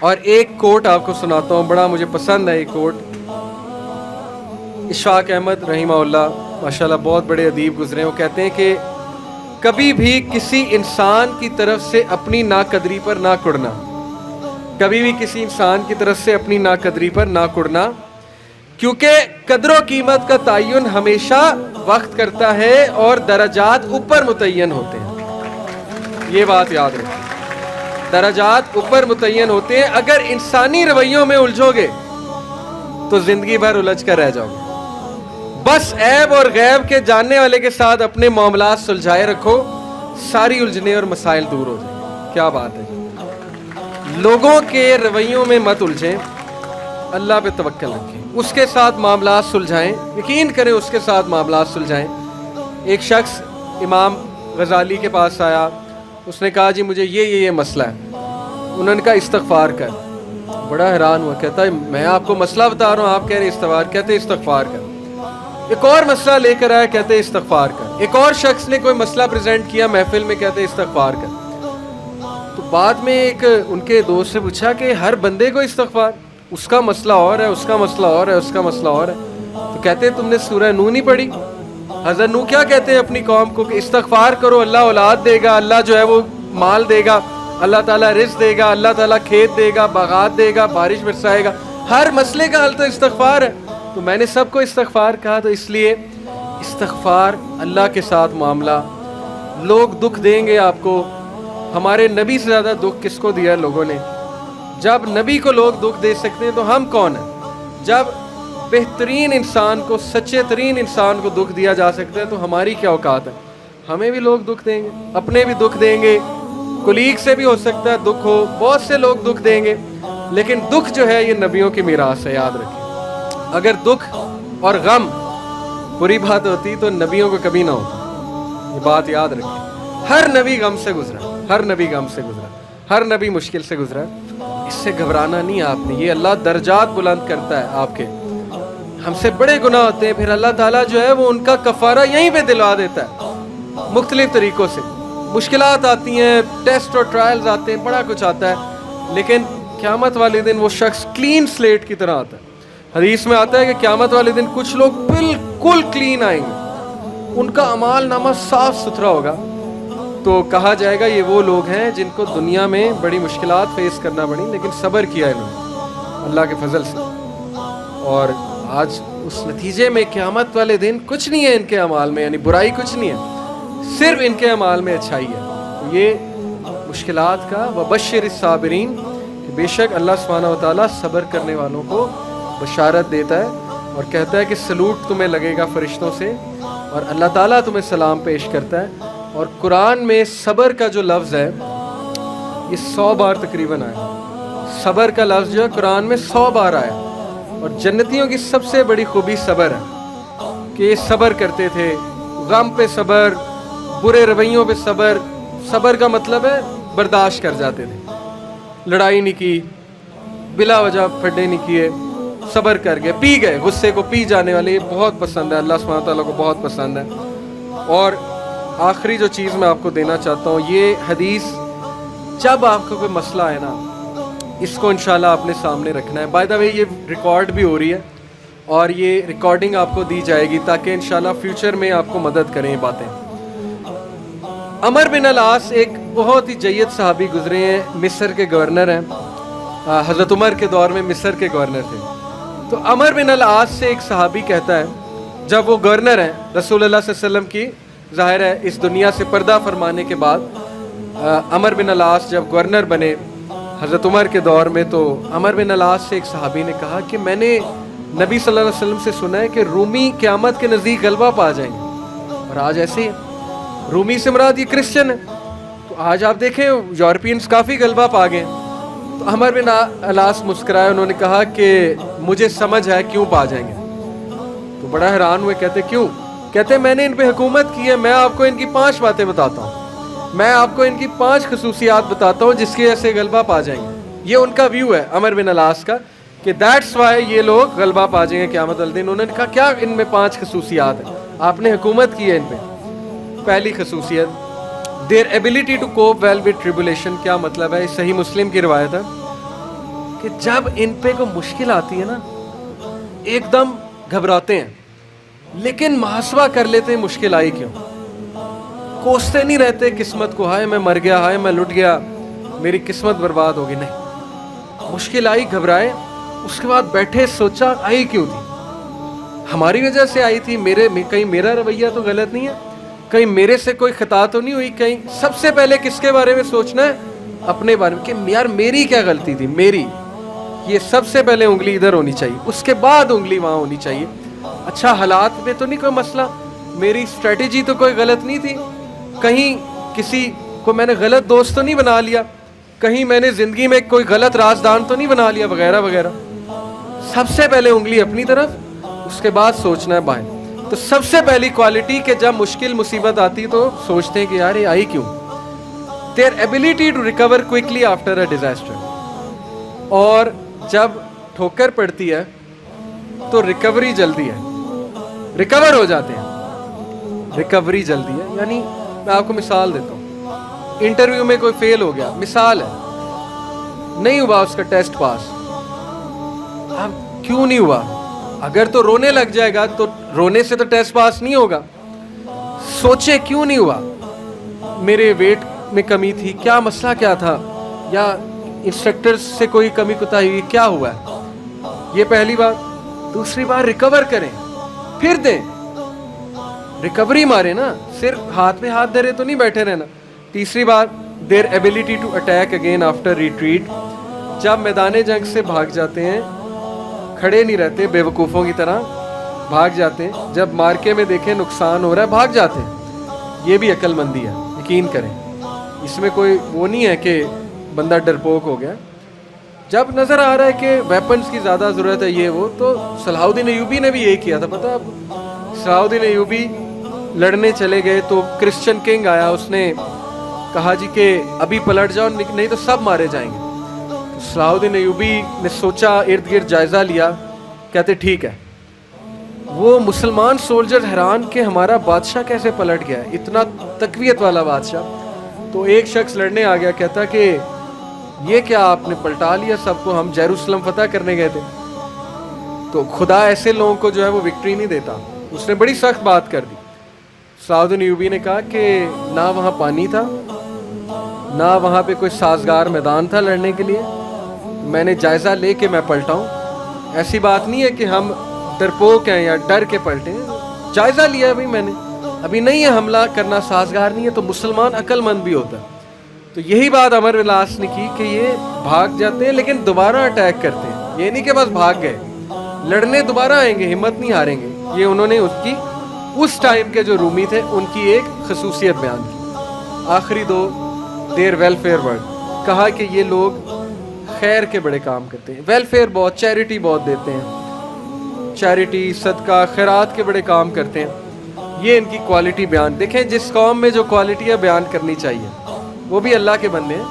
اور ایک کوٹ آپ کو سناتا ہوں، بڑا مجھے پسند ہے یہ کوٹ. اشفاق احمد رحمہ اللہ ماشاءاللہ بہت بڑے ادیب گزرے ہیں. وہ کہتے ہیں کہ کبھی بھی کسی انسان کی طرف سے اپنی ناقدری پر نہ کڑنا، کبھی بھی کسی انسان کی طرف سے اپنی ناقدری پر نہ کڑنا، کیونکہ قدر و قیمت کا تعین ہمیشہ وقت کرتا ہے اور درجات اوپر متعین ہوتے ہیں. یہ بات یاد رکھیں، درجات اوپر متعین ہوتے ہیں. اگر انسانی رویوں میں الجھو گے تو زندگی بھر الجھ کر رہ جاؤ گے. بس عیب اور غیب کے جاننے والے کے ساتھ اپنے معاملات سلجھائے رکھو، ساری الجھنے اور مسائل دور ہو جائیں گے. کیا بات ہے. لوگوں کے رویوں میں مت الجھیں، اللہ پہ توکل رکھیں، اس کے ساتھ معاملات سلجھائیں، یقین کریں اس کے ساتھ معاملات سلجھائیں. ایک شخص امام غزالی کے پاس آیا، اس نے کہا جی مجھے یہ مسئلہ ہے. انہوں نے کہا استغفار کر. بڑا حیران ہوا، کہتا ہے میں آپ کو مسئلہ بتا رہا ہوں، آپ کہہ رہے استغفار. کہتے استغفار کر. ایک اور مسئلہ لے کر آیا، کہتے استغفار کر. ایک اور شخص نے کوئی مسئلہ پریزنٹ کیا محفل میں، کہتے استغفار کر. تو بعد میں ایک ان کے دوست سے پوچھا کہ ہر بندے کو استغفار، اس کا مسئلہ اور ہے، اس کا مسئلہ اور ہے، اس کا مسئلہ اور ہے. تو کہتے تم نے سورہ نوح نہیں پڑھی؟ حضرت نوح کیا کہتے ہیں اپنی قوم کو کہ استغفار کرو، اللہ اولاد دے گا، اللہ جو ہے وہ مال دے گا، اللہ تعالیٰ رزق دے گا، اللہ تعالیٰ کھیت دے گا، باغات دے گا، بارش برسائے گا. ہر مسئلے کا حل تو استغفار ہے. تو میں نے سب کو استغفار کہا، تو اس لیے استغفار، اللہ کے ساتھ معاملہ. لوگ دکھ دیں گے آپ کو. ہمارے نبی سے زیادہ دکھ کس کو دیا ہے لوگوں نے؟ جب نبی کو لوگ دکھ دے سکتے ہیں تو ہم کون ہیں؟ جب بہترین انسان کو، سچے ترین انسان کو دکھ دیا جا سکتا ہے تو ہماری کیا اوقات ہے؟ ہمیں بھی لوگ دکھ دیں گے، اپنے بھی دکھ دیں گے، کولیگ سے بھی ہو سکتا ہے دکھ ہو، بہت سے لوگ دکھ دیں گے. لیکن دکھ جو ہے یہ نبیوں کی میراث ہے، یاد رکھیں. اگر دکھ اور غم بری بات ہوتی تو نبیوں کو کبھی نہ ہوتا. یہ بات یاد رکھیں. ہر نبی غم سے گزرا، ہر نبی غم سے گزرا، ہر نبی مشکل سے گزرا. اس سے گھبرانا نہیں آپ نے. یہ اللہ درجات بلند کرتا ہے آپ کے. ہم سے بڑے گناہ ہوتے ہیں، پھر اللہ تعالیٰ جو ہے وہ ان کا کفارہ یہیں پہ دلوا دیتا ہے مختلف طریقوں سے. مشکلات آتی ہیں، ٹیسٹ اور ٹرائلز آتے ہیں، بڑا کچھ آتا ہے، لیکن قیامت والے دن وہ شخص کلین سلیٹ کی طرح آتا ہے. حدیث میں آتا ہے کہ قیامت والے دن کچھ لوگ بالکل کلین آئیں گے، ان کا اعمال نامہ صاف ستھرا ہوگا. تو کہا جائے گا یہ وہ لوگ ہیں جن کو دنیا میں بڑی مشکلات فیس کرنا پڑی لیکن صبر کیا انہوں نے اللہ کے فضل سے. اور آج اس نتیجے میں قیامت والے دن کچھ نہیں ہے ان کے اعمال میں، یعنی برائی کچھ نہیں ہے، صرف ان کے اعمال میں اچھائی ہے. یہ مشکلات کا وبشر الصابرین، کہ بے شک اللہ سبحانہ و تعالیٰ صبر کرنے والوں کو بشارت دیتا ہے اور کہتا ہے کہ سلوٹ تمہیں لگے گا فرشتوں سے، اور اللہ تعالیٰ تمہیں سلام پیش کرتا ہے. اور قرآن میں صبر کا جو لفظ ہے یہ 100 بار تقریباً آیا. صبر کا لفظ جو ہے قرآن میں 100 بار آیا. اور جنتیوں کی سب سے بڑی خوبی صبر ہے کہ یہ صبر کرتے تھے. غم پہ صبر، برے رویوں پہ صبر. صبر کا مطلب ہے برداشت کر جاتے تھے، لڑائی نہیں کی، بلا وجہ پھڈے نہیں کیے، صبر کر گئے، پی گئے، غصے کو پی جانے والے. یہ بہت پسند ہے، اللہ سبحانہ تعالیٰ کو بہت پسند ہے. اور آخری جو چیز میں آپ کو دینا چاہتا ہوں، یہ حدیث جب آپ کو کوئی مسئلہ ہے نا، اس کو انشاءاللہ اپنے سامنے رکھنا ہے. بائی دا وے یہ ریکارڈ بھی ہو رہی ہے اور یہ ریکارڈنگ آپ کو دی جائے گی تاکہ انشاءاللہ فیوچر میں آپ کو مدد کریں یہ باتیں. عمر بن العاص ایک بہت ہی جید صحابی گزرے ہیں، مصر کے گورنر ہیں. حضرت عمر کے دور میں مصر کے گورنر تھے. تو عمر بن العاص سے ایک صحابی کہتا ہے، جب وہ گورنر ہیں رسول اللہ صلی اللہ علیہ وسلم کی، ظاہر ہے اس دنیا سے پردہ فرمانے کے بعد عمر بن العاص جب گورنر بنے حضرت عمر کے دور میں، تو عمر بن العاص سے ایک صحابی نے کہا کہ میں نے نبی صلی اللہ علیہ وسلم سے سنا ہے کہ رومی قیامت کے نزدیک غلبہ پا جائیں گے. اور آج ایسے ہی ہے. رومی سے مراد یہ کرسچن ہے، تو آج آپ دیکھیں یورپینز کافی غلبہ پا گئے. تو عمر بن العاص مسکرائے، انہوں نے کہا کہ مجھے سمجھ ہے کیوں پا جائیں گے. تو بڑا حیران ہوئے، کہتے کیوں؟ کہتے میں نے ان پہ حکومت کی ہے، میں آپ کو ان کی 5 باتیں بتاتا ہوں، میں آپ کو ان کی 5 خصوصیات بتاتا ہوں جس کی وجہ سے غلبہ پا جائیں گے. یہ ان کا ویو ہے عمر بن العاص کا کہ دیٹس وائی یہ لوگ غلبہ پا جائیں گے قیامت والے دن. انہوں نے کہا کیا ان میں 5 خصوصیات ہیں؟ آپ نے حکومت کی ہے ان پہ. پہلی خصوصیت، their ability to cope well with tribulation. کیا مطلب ہے؟ صحیح مسلم کی روایت ہے. کہ جب ان پہ کوئی مشکل آتی ہے نا ایک دم گھبراتے ہیں, لیکن محاسبہ کر لیتے ہیں مشکل آئی کیوں, کوستے نہیں رہتے قسمت کو, ہائے میں مر گیا, ہائے میں لٹ گیا, میری قسمت برباد ہوگی. نہیں, مشکل آئی گھبرائے, اس کے بعد بیٹھے سوچا آئی کیوں تھی, ہماری وجہ سے آئی تھی, کہیں میرا رویہ تو غلط نہیں ہے, کہیں میرے سے کوئی خطا تو نہیں ہوئی, کہیں سب سے پہلے کس کے بارے میں سوچنا ہے, اپنے بارے میں, کہ یار میری کیا غلطی تھی, میری, یہ سب سے پہلے انگلی ادھر ہونی چاہیے, اس کے بعد انگلی وہاں ہونی چاہیے. اچھا حالات میں تو نہیں کوئی مسئلہ, میری اسٹریٹجی تو کوئی غلط نہیں تھی, کہیں کسی کو میں نے غلط دوست تو نہیں بنا لیا, کہیں میں نے زندگی میں کوئی غلط رازدان تو نہیں بنا لیا, وغیرہ وغیرہ. سب سے پہلے انگلی اپنی طرف, اس کے بعد سوچنا ہے بائیں. تو سب سے پہلی کوالٹی کہ جب مشکل مصیبت آتی تو سوچتے ہیں کہ یار یہ آئی کیوں. their ability to recover quickly after a disaster. اور جب ٹھوکر پڑتی ہے تو ریکوری جلدی ہے, ریکور ہو جاتے ہیں, ریکوری جلدی ہے. یعنی میں آپ کو مثال دیتا ہوں, انٹرویو میں کوئی فیل ہو گیا, مثال ہے, نہیں ہوا اس کا ٹیسٹ پاس. اب کیوں نہیں ہوا, اگر تو رونے لگ جائے گا تو رونے سے تو ٹیسٹ پاس نہیں ہوگا. سوچے کیوں نہیں ہوا, میرے ویٹ میں کمی تھی, کیا مسئلہ کیا تھا, یا انسٹرکٹر سے کوئی کمی کوتاہی ہوئی, کیا ہوا ہے. یہ پہلی بات. دوسری بات, ریکور کریں, پھر دیں, ریکوری مارے نا, صرف ہاتھ میں ہاتھ دھرے تو نہیں بیٹھے رہنا. تیسری بات, their ability to attack again after retreat. جب میدان جنگ سے بھاگ جاتے ہیں, کھڑے نہیں رہتے بیوقوفوں کی طرح, بھاگ جاتے ہیں, جب مارکے میں دیکھیں نقصان ہو رہا ہے بھاگ جاتے ہیں. یہ بھی عقل مندی ہے, یقین کریں, اس میں کوئی وہ نہیں ہے کہ بندہ ڈرپوک ہو گیا. جب نظر آ رہا ہے کہ ویپنز کی زیادہ ضرورت ہے یہ وہ, تو صلاح الدین ایوبی نے بھی یہی کیا تھا. پتہ اب صلاح الدین ایوبی لڑنے چلے گئے تو کرسچن کنگ آیا, اس نے کہا جی کہ ابھی پلٹ جاؤ نہیں تو سب مارے جائیں گے. صلاح الدین ایوبی نے سوچا, ارد گرد جائزہ لیا, کہتے ٹھیک ہے. وہ مسلمان سولجر حیران کہ ہمارا بادشاہ کیسے پلٹ گیا, اتنا تقویت والا بادشاہ. تو ایک شخص لڑنے آ گیا, کہتا کہ یہ کیا آپ نے پلٹا لیا سب کو, ہم یروشلم فتح کرنے گئے تھے. تو خدا ایسے لوگوں کو جو ہے وہ وکٹری نہیں دیتا. اس نے بڑی سخت بات کر دی. صلاح الدین ایوبی نے کہا کہ نہ وہاں پانی تھا, نہ وہاں پہ کوئی سازگار میدان تھا لڑنے کے لیے, میں نے جائزہ لے کے میں پلٹا ہوں. ایسی بات نہیں ہے کہ ہم ڈرپوک ہیں یا ڈر کے پلٹے ہیں, جائزہ لیا بھائی میں نے, ابھی نہیں ہے, حملہ کرنا سازگار نہیں ہے. تو مسلمان عقل مند بھی ہوتا ہے. تو یہی بات عمر بن العاص نے کی کہ یہ بھاگ جاتے ہیں لیکن دوبارہ اٹیک کرتے ہیں. یہ نہیں کہ بس بھاگ گئے, لڑنے دوبارہ آئیں گے, ہمت نہیں ہاریں گے. یہ انہوں نے اس کی اس ٹائم کے جو رومی تھے ان کی ایک خصوصیت بیان کی. آخری دو, دیر ویلفیئر ورک, کہا کہ یہ لوگ خیر کے بڑے کام کرتے ہیں, ویلفیئر بہت, چیریٹی بہت دیتے ہیں, چیریٹی صدقہ خیرات کے بڑے کام کرتے ہیں. یہ ان کی کوالٹی بیان. دیکھیں جس قوم میں جو کوالٹی ہے بیان کرنی چاہیے, وہ بھی اللہ کے بندے ہیں.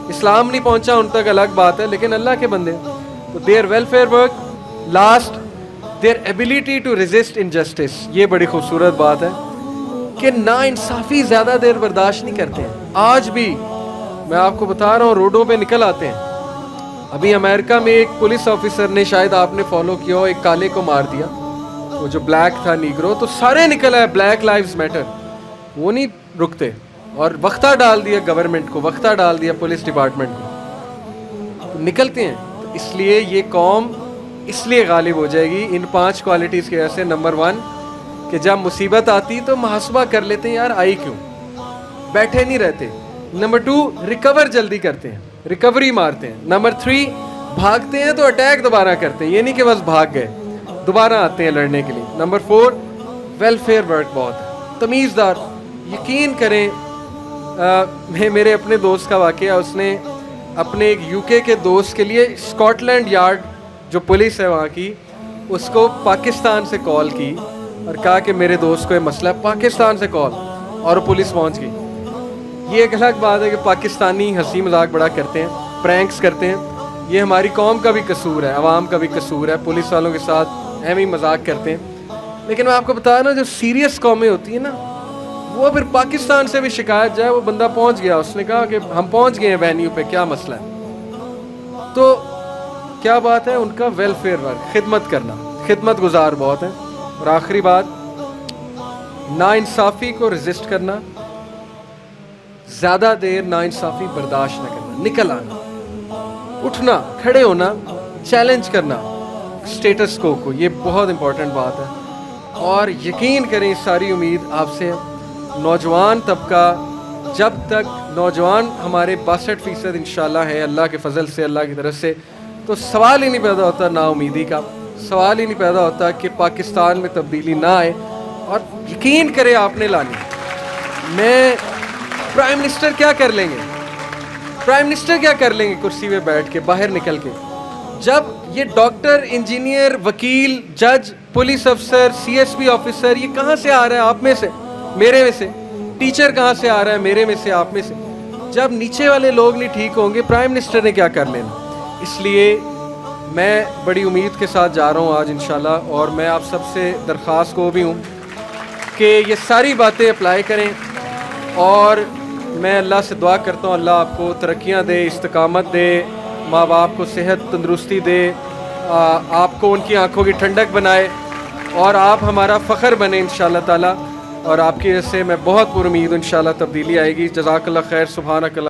اسلام نہیں پہنچا ان تک الگ بات ہے, لیکن اللہ کے بندے ہیں. تو their welfare work. Last, their ability to resist injustice. یہ بڑی خوبصورت بات ہے کہ نا انصافی زیادہ دیر برداشت نہیں کرتے ہیں. آج بھی میں آپ کو بتا رہا ہوں, روڈوں پہ نکل آتے ہیں. ابھی امریکہ میں ایک پولیس آفیسر نے, شاید آپ نے فالو کیا ہو, ایک کالے کو مار دیا, وہ جو بلیک تھا نیگرو, تو سارے نکل آئے بلیک لائیوز میٹر. وہ نہیں رکتے, اور وقتہ ڈال دیا گورنمنٹ کو, وقتہ ڈال دیا پولیس ڈپارٹمنٹ کو, تو نکلتے ہیں. تو اس لیے یہ قوم اس لیے غالب ہو جائے گی ان 5 کوالٹیز کی وجہ سے. نمبر 1 کہ جب مصیبت آتی تو محاسبہ کر لیتے ہیں, یار آئی کیوں, بیٹھے نہیں رہتے. نمبر 2 ریکور جلدی کرتے ہیں, ریکوری مارتے ہیں. نمبر 3 بھاگتے ہیں تو اٹیک دوبارہ کرتے ہیں, یہ نہیں کہ بس بھاگ گئے, دوبارہ آتے ہیں لڑنے کے لیے. نمبر 4 ویلفیئر ورک بہت ہے, تمیزدار. یقین کریں, میرے اپنے دوست کا واقعہ, اس نے اپنے ایک یو کے دوست کے لیے اسکاٹ لینڈ یارڈ جو پولیس ہے وہاں کی, اس کو پاکستان سے کال کی اور کہا کہ میرے دوست کو یہ مسئلہ ہے. پاکستان سے کال, اور پولیس پہنچ گئی. یہ ایک الگ بات ہے کہ پاکستانی ہنسی مذاق بڑا کرتے ہیں, پرینکس کرتے ہیں. یہ ہماری قوم کا بھی قصور ہے, عوام کا بھی قصور ہے, پولیس والوں کے ساتھ اہم ہی مذاق کرتے ہیں. لیکن میں آپ کو بتا رہا ہوں, جو سیریس قومیں ہوتی ہیں نا, وہ پھر پاکستان سے بھی شکایت جائے, وہ بندہ پہنچ گیا, اس نے کہا کہ ہم پہنچ گئے ہیں وینیو پہ, کیا مسئلہ ہے. تو کیا بات ہے ان کا ویلفیئر ورک, خدمت کرنا, خدمت گزار بہت ہیں. اور آخری بات, ناانصافی کو ریزسٹ کرنا, زیادہ دیر ناانصافی برداشت نہ کرنا, نکل آنا, اٹھنا, کھڑے ہونا, چیلنج کرنا اسٹیٹس کو, یہ بہت امپورٹنٹ بات ہے. اور یقین کریں اس ساری امید آپ سے, نوجوان طبقہ جب تک نوجوان ہمارے 62% انشاءاللہ ہے اللہ کے فضل سے, اللہ کی طرف سے, تو سوال ہی نہیں پیدا ہوتا نا امیدی کا, سوال ہی نہیں پیدا ہوتا کہ پاکستان میں تبدیلی نہ آئے. اور یقین کریں آپ نے لانی, میں پرائم منسٹر کیا کر لیں گے, پرائم منسٹر کیا کر لیں گے کرسی پہ بیٹھ کے باہر نکل کے, جب یہ ڈاکٹر, انجینئر, وکیل, جج, پولیس افسر, سی ایس پی آفیسر, یہ کہاں سے آ رہا ہے آپ میں سے, میرے میں سے, ٹیچر کہاں سے آ رہا ہے میرے میں سے, آپ میں سے, جب نیچے والے لوگ نہیں ٹھیک ہوں گے پرائم منسٹر نے کیا کر لینا. اس لیے میں بڑی امید کے ساتھ جا رہا ہوں آج انشاءاللہ, اور میں آپ سب سے درخواست کو بھی ہوں کہ یہ ساری باتیں اپلائی کریں. اور میں اللہ سے دعا کرتا ہوں اللہ آپ کو ترقیاں دے, استقامت دے, ماں باپ کو صحت تندرستی دے, آپ کو ان کی آنکھوں کی ٹھنڈک بنائے, اور آپ ہمارا فخر بنے انشاءاللہ تعالی. اور آپ کی وجہ سے میں بہت پر امید انشاءاللہ تبدیلی آئے گی. جزاک اللہ خیر. سبحانک اللہ.